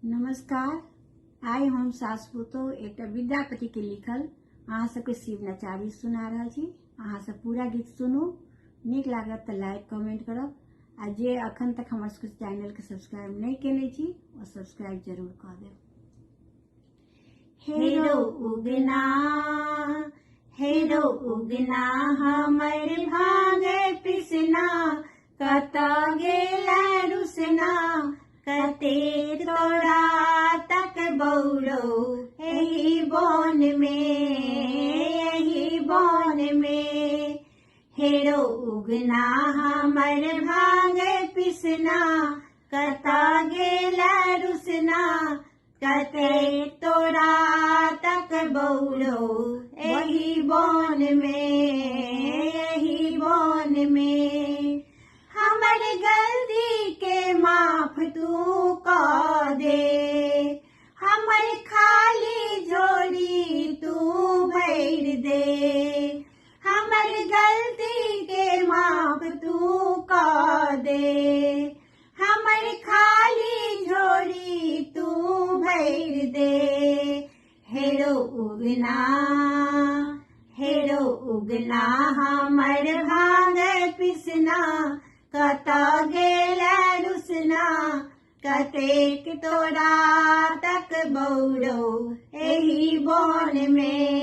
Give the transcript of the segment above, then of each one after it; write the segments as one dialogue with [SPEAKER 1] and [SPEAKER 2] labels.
[SPEAKER 1] नमस्कार। आइ हम सासपुतो एक विद्यापति के लिखल अहाँ सबके शिव नचारी सुना रहा छी। अहाँ सब पूरा गीत सुनू, नीक लागत तो लाइक कमेंट करब आ जे अखन तक हमर सबके चैनल के सब्सक्राइब नहीं केने छी वो सब्सक्राइब जरूर कर देब। हेरो उगना हमर भांगे पिसना, कत गेला रुसना, कते तोरा तक बौरो एही बन में। हेरो उगना हमर भांगे पिसना, कता गेला रुसना, कते तोरा तक बौरो एही बन में। हमर गलती के माफ तू कर दे, हमर खाली झोली तू भर दे। हमर गलती के माफ तू कर दे, हमर खाली झोली तू भर दे। हेरो उगना हमर भांग पिसना, कता गेला रुसना, कतेक तोरा तक बौरो एही बन में।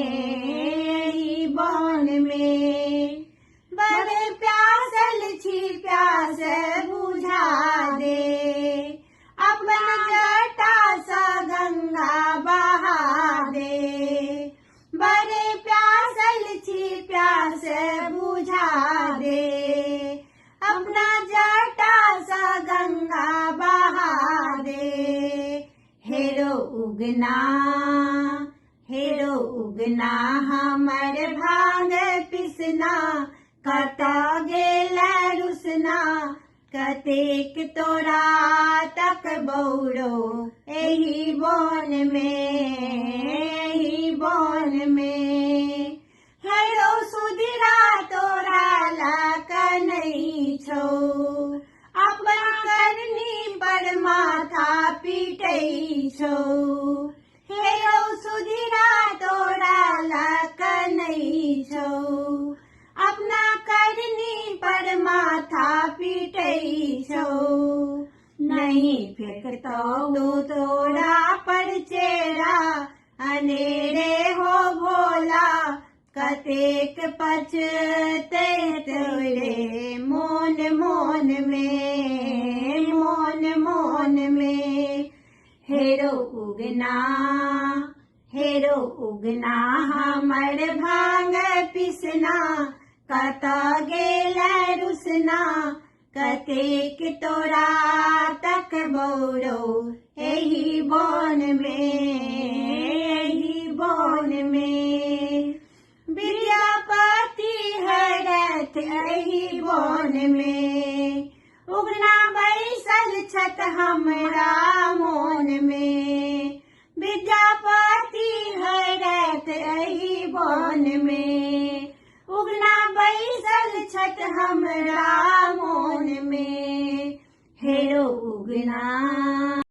[SPEAKER 1] बड़े प्यासल छी प्यास बुझा दे, अपन जटा सा गंगा बहा दे। बड़े प्यासल छी प्यास बुझा दे, अपना जटा सा गंगा बहा दे। हेरो उगना हमर भांग पिसना, कता गेला रुसना, कतेक तोरा तक बौरो एही बन में। हेरो सुधिरा तोरा लाक नहीं छौ, अपन करनी पर माथा पीटै छौ। हेरो सुधिरा तोरा लाक नहीं छौ, अपना करनी पर माथा पीटै छौ। नहीं फेंकतौ तोरा पर चेहरा, अनेरे हो भोला, कतेक पचते तोरे मोन में। हेरो उगना हमर भांग पिसना, कता गेला रुसना, कतेक तोरा तक बौरो एही बन में। विद्यापति हरत एही बन में, उगना बैसल छत हमरा मोन में। विद्यापति हरत एही बन में, उगना बैसल छत हमरा मोन में। हेरो उगना।